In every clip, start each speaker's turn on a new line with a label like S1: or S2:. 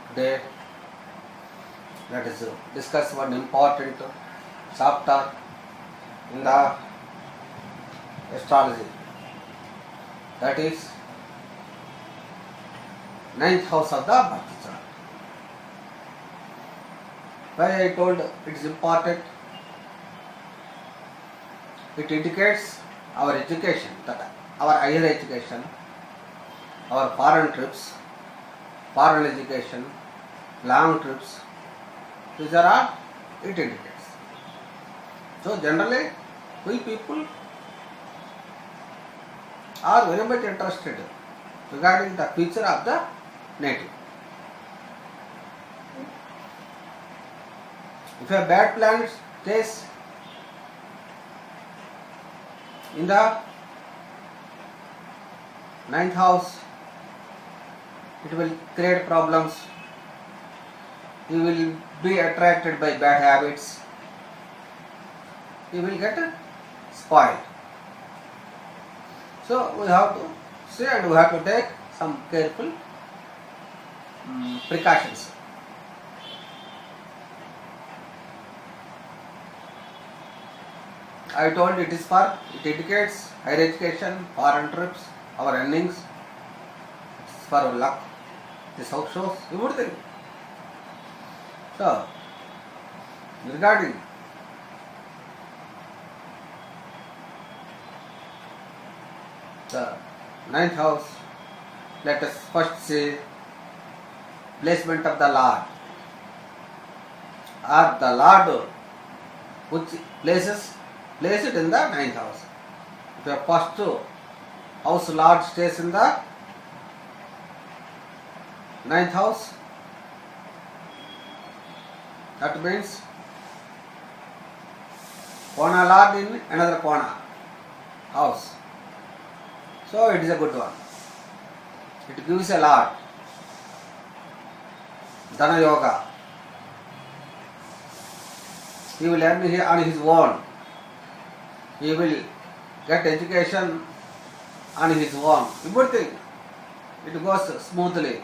S1: Today, let us discuss one important chapter in the astrology, that is ninth house of the birth chart. Why I told it is important? It indicates our education, that our higher education, our foreign trips, foreign education, long trips, these are all it indicates. So generally, we people are very much interested regarding the future of the native. If a bad planet stays in the ninth house, it will create problems. You will be attracted by bad habits. You will get spoiled. So we have to see and we have to take some careful precautions. I told it indicates higher education, foreign trips, our earnings, it's for luck. This house shows everything. So, regarding the ninth house, let us first see placement of the Lord, or the Lord which place it in the ninth house. If your first house Lord stays in the ninth house, that means Kona Lord in another Kona house. So it is a good one. It gives a lot. Dana Yoga. He will earn on his own. He will get education on his own. Everything. It goes smoothly.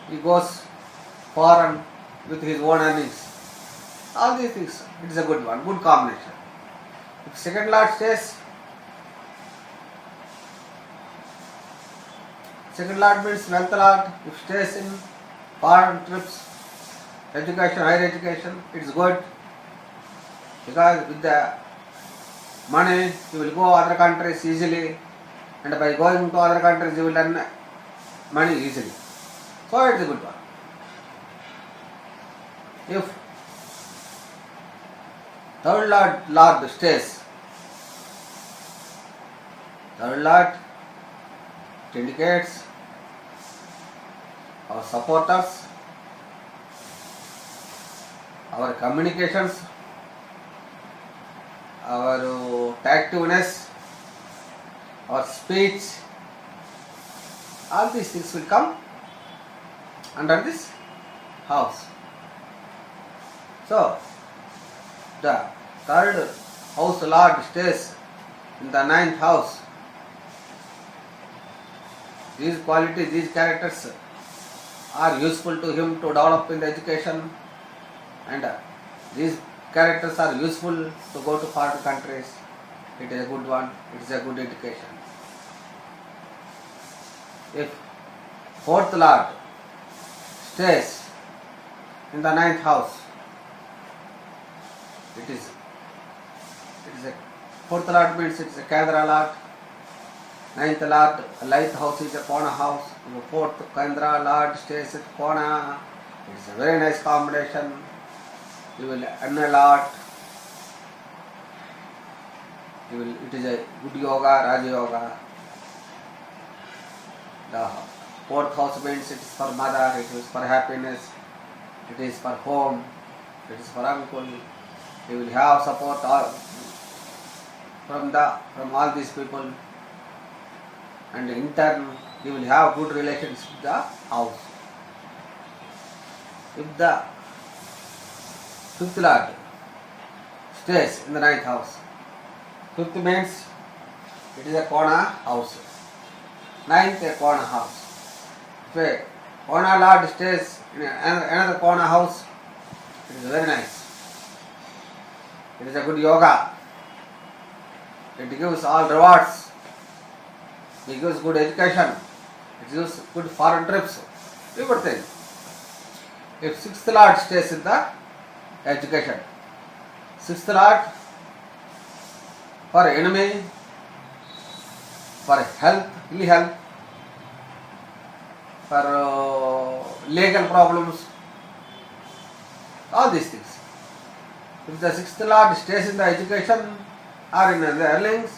S1: He goes foreign with his own earnings. All these things. It is a good one. Good combination. If second Lord stays, second Lord means wealth Lord. If stays in foreign trips, education, higher education, it is good. Because with the money, you will go other countries easily, and by going to other countries, you will earn money easily. So it is a good one. If third Lord stays, third Lord, it indicates our supporters, our communications, our tactiveness, our speech, all these things will come under this house. So, the third house Lord stays in the ninth house. These qualities, these characters are useful to him to develop in the education, and these characters are useful to go to foreign countries. It is a good one. It is a good education. If fourth Lord stays in the ninth house, it is a fourth Lord means it is a Kendra Lord. Ninth Lord, ninth house is a Kona house. The fourth Kendra Lord stays at Kona. It is a very nice combination. You will earn a lot. It is a good yoga, Raja Yoga. The fourth house means it is for mother, it is for happiness, it is for home, it is for uncle. You will have support from all these people, and in turn you will have good relations with the house. If the fifth Lord stays in the ninth house, fifth means it is a Kona house. Ninth a Kona house. If a Kona Lord stays in another Kona house. It is very nice. It is a good yoga. It gives all rewards. It gives good education. It gives good foreign trips. Everything. If sixth Lord stays in the education, sixth Lord for enemy, for health, ill health, for legal problems, all these things. If the sixth Lord stays in the education or in the earnings,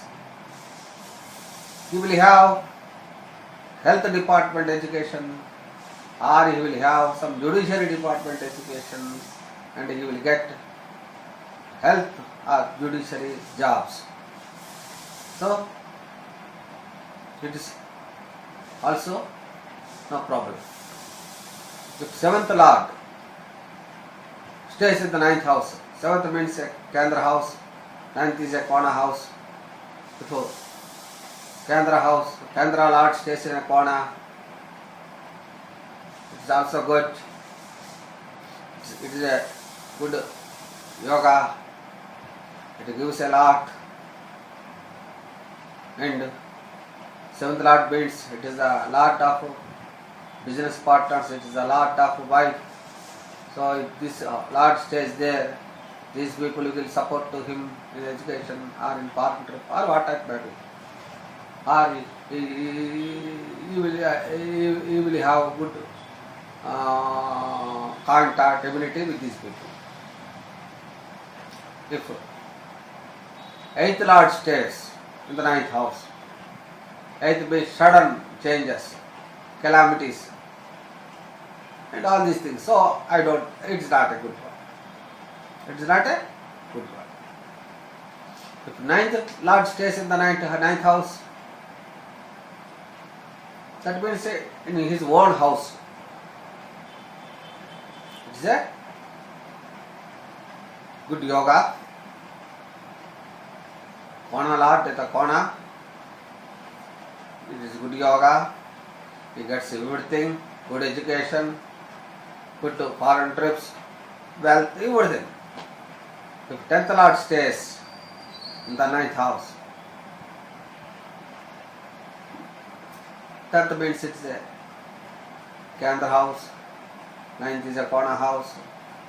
S1: he will have health department education, or he will have some judiciary department education, and he will get health or judiciary jobs. So, it is also no problem. If seventh Lord stays in the ninth house, seventh means a Kendra house, ninth is a Kona house. If Kendra house, Kendra Lord stays in a Kona, it is also good. It is a good yoga. It gives a lot. And seventh Lord means it is a lot of business partners, it is a lot of wife. So if this Lord stays there, these people will support to him in education or in partnership or what it may be. Or he will have good contact, ability with these people. If eighth Lord stays in the ninth house, eighth means sudden changes, calamities, and all these things. So it's not a good one. It is not a good one. If ninth Lord stays in the ninth house, that means in his own house. It is a good yoga. Kona Lord at the Kona. It is good yoga. He gets everything, good education, good foreign trips, wealth, everything. If 10th Lord stays in the ninth house, 10th means it's a Kendra house, 9th is a Kona house,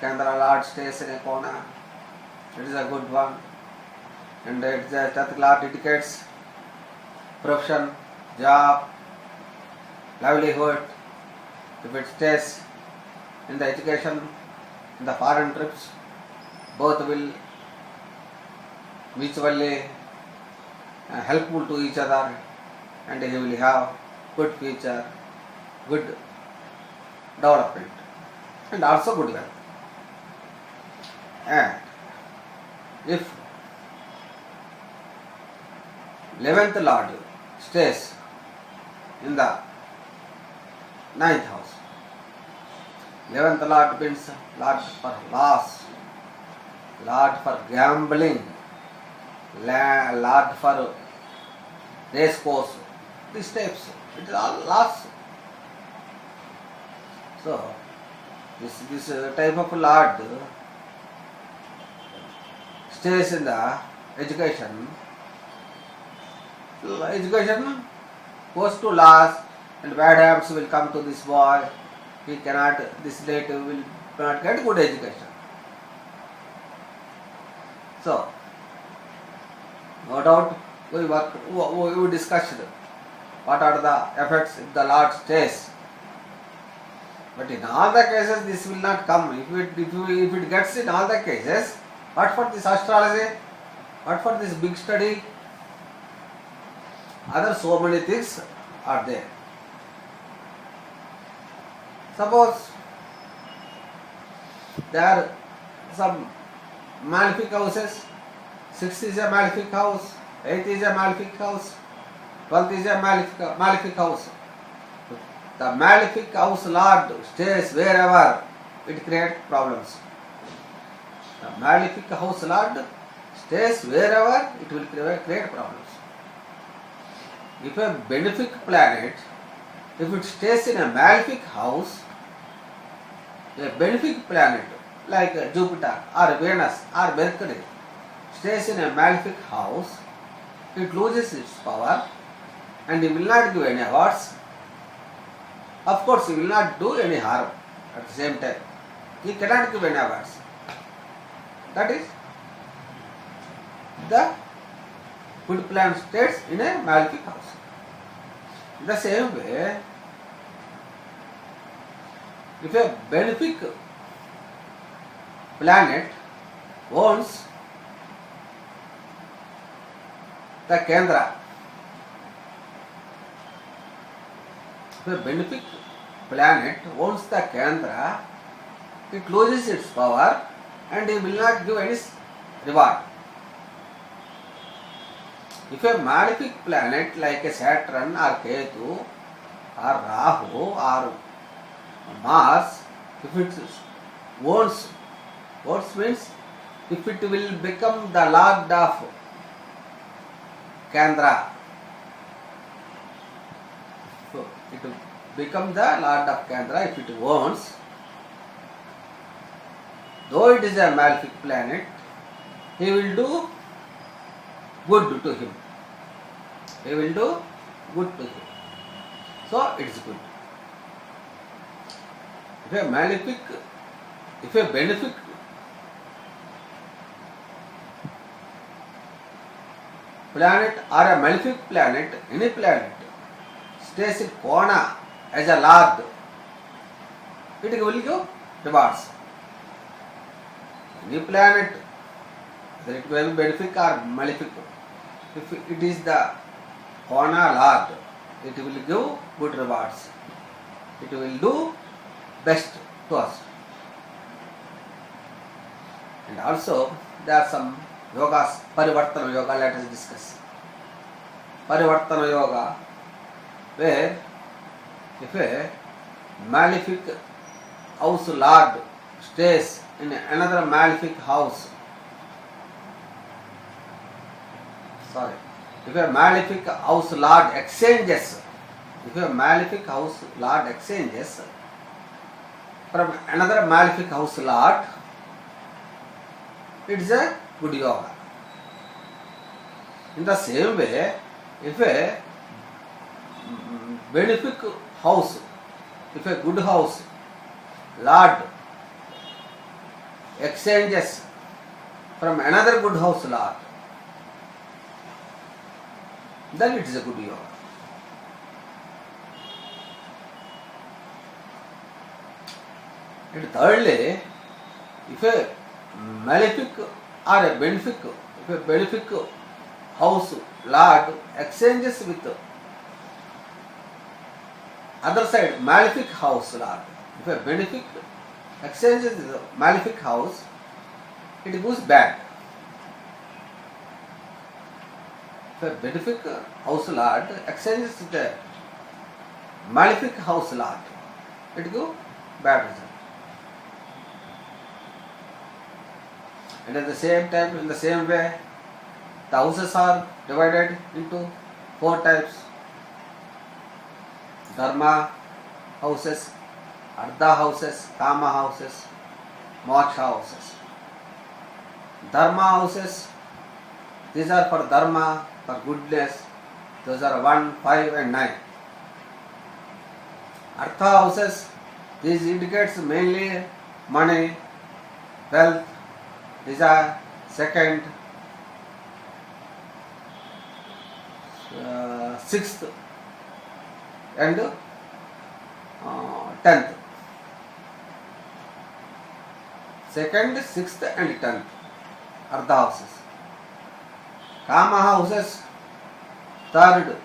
S1: Kendra Lord stays in a Kona, it is a good one. And it is a 10th Lord indicates profession, job, livelihood. If it stays in the education, in the foreign trips, both will mutually helpful to each other, and he will have good future, good development, and also good wealth. And if 11th Lord stays in the ninth house, 11th Lord means Lord for loss, Lord for gambling, Lord for race course, these types. It is all loss. So, this type of Lord stays in the education. Education goes to loss, and bad habits will come to this boy. He cannot, this native will not get good education. So, no doubt we discussed what are the effects if the Lord stays. But in all the cases, this will not come. If it gets in all the cases, what for this astrology? What for this big study? Other so many things are there. Suppose there are some malefic houses. 6th is a malefic house, 8th is a malefic house, 12th is a malefic house. The malefic house Lord stays wherever, it creates problems. The malefic house Lord stays wherever, it will create problems. If a benefic planet If it stays in a malefic house, a benefic planet like Jupiter or Venus or Mercury stays in a malefic house, it loses its power and it will not give any awards. Of course, he will not do any harm at the same time. He cannot give any awards. That is, the good planet stays in a malefic house. In the same way, if a benefic planet owns the Kendra, if a benefic planet owns the Kendra, it loses its power and it will not give any reward. If a malefic planet like a Saturn or Ketu or Rahu or Mars, if it owns, what means if it will become the lord of Kendra, so it will become the lord of Kendra if it owns, though it is a malefic planet, he will do good to him. He will do good to him. So it is good. If a malefic, if a benefic planet or a malefic planet, any planet, stays in Kona as a lord, it will give rewards. Any planet, whether it will be benefic or malefic, if it is the Kona lord, it will give good rewards. It will do best to us. And also, there are some yogas, Parivartana Yoga, let us discuss. Parivartana Yoga, where if a malefic house lord stays in another malefic house, if a malefic house lord exchanges, from another malefic house lord, it is a good yoga. In the same way, if a benefic house, if a good house lord exchanges from another good house lord, then it is a good yoga. And thirdly, if a malefic or a benefic, if a benefic house lord exchanges with other side malefic house lord, if a benefic exchanges with a malefic house, it goes bad. If a benefic house lord exchanges with a malefic house lord, it goes bad result. And at the same time, in the same way, the houses are divided into 4 types. Dharma houses, Artha houses, Kama houses, Moksha houses. Dharma houses, these are for Dharma, for goodness. Those are 1, 5 and 9. Artha houses, these indicates mainly money, wealth. These are 2nd, 6th and 10th. 2nd, 6th and 10th are the houses. Kama houses 3rd,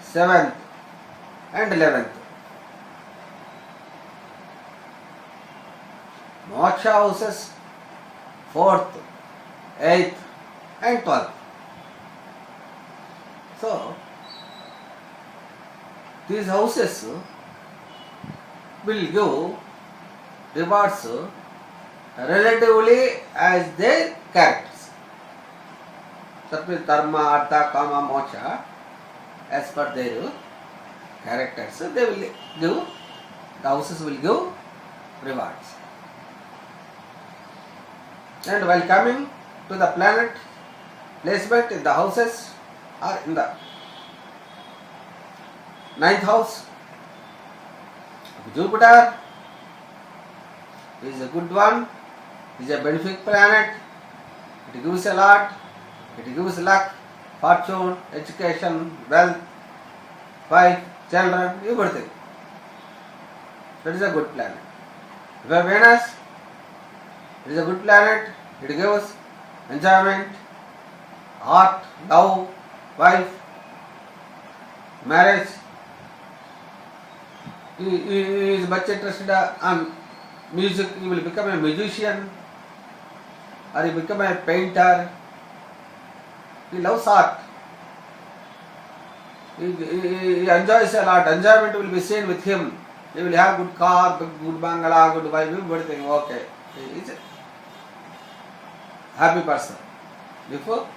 S1: 7th and 11th. Moksha houses 4th, 8th and 12th. So, these houses will give rewards relatively as their characters. That means Dharma, Artha, Kama, Moksha as per their characters, they will give, the houses will give rewards. And while coming to the planet placement in the houses or in the ninth house, Jupiter is a good one, is a benefic planet, it gives a lot, it gives luck, fortune, education, wealth, wife, children, everything. That is a good planet. If you have Venus, it is a good planet, it gives enjoyment, art, love, wife, marriage. He is much interested in music, he will become a musician or he become a painter. He loves art. He enjoys a lot. Enjoyment will be seen with him. He will have good car, good bangala, good wife, everything. Okay. He is a happy person. Therefore,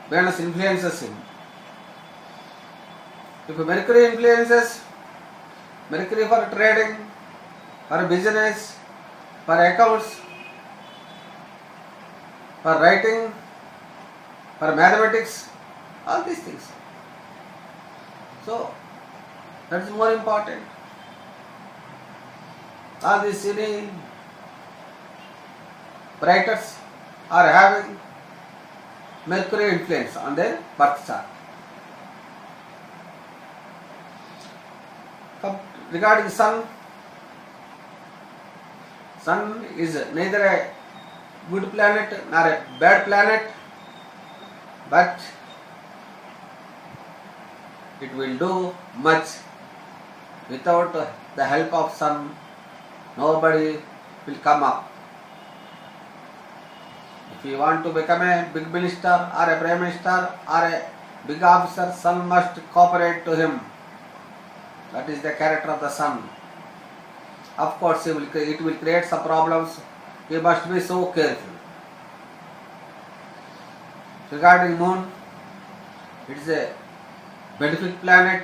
S1: Venus influences him. If Mercury influences, Mercury for trading, for business, for accounts, for writing, for mathematics, all these things. So, that is more important. All these city writers are having Mercury influence on their birth chart. Regarding Sun, Sun is neither a good planet nor a bad planet, but it will do much. Without the help of Sun, nobody will come up. If you want to become a big minister or a prime minister or a big officer, Sun must cooperate to him. That is the character of the Sun. Of course, it will create some problems. You must be so careful. Regarding Moon, it is a benefic planet.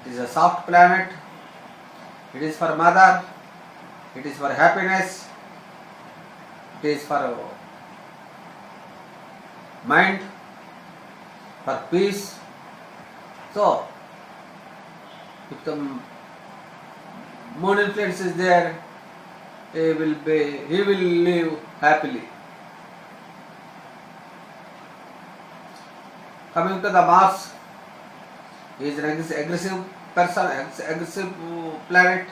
S1: It is a soft planet. It is for mother. It is for happiness. It is for mind, for peace. So, if the Moon influence is there, he will live happily. Coming to the Mars, he is an aggressive person, aggressive planet.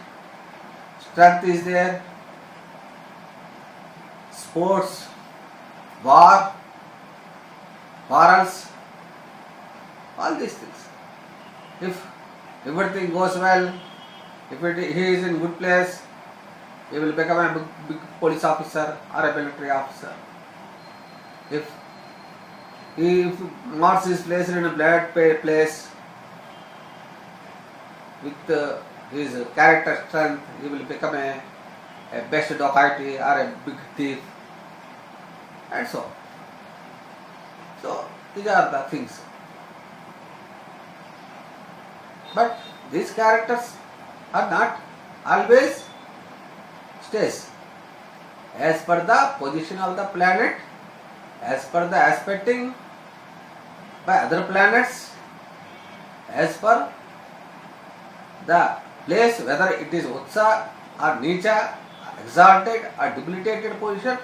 S1: Strength is there. Sports, war, quarrels, all these things. If everything goes well, if he is in good place, he will become a big police officer or a military officer. If Mars is placed in a bad place with his character strength, he will become a best dacoity or a big thief, and so on. So these are the things. But these characters are not always stays. As per the position of the planet, as per the aspecting by other planets, as per the place, whether it is Utsa or Nicha, exalted or debilitated position,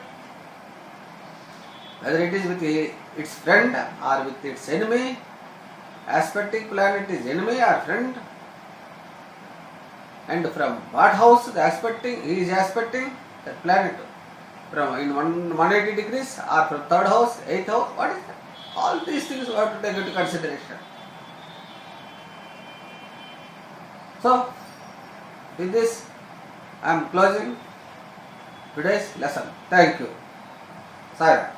S1: whether it is with its friend or with its enemy, aspecting planet is enemy or friend, and from what house the aspecting, he is aspecting that planet, from in 180 degrees or from third house, eighth house, what is that? All these things we have to take into consideration. So, with this, I am closing today's lesson. Thank you. Sayonara.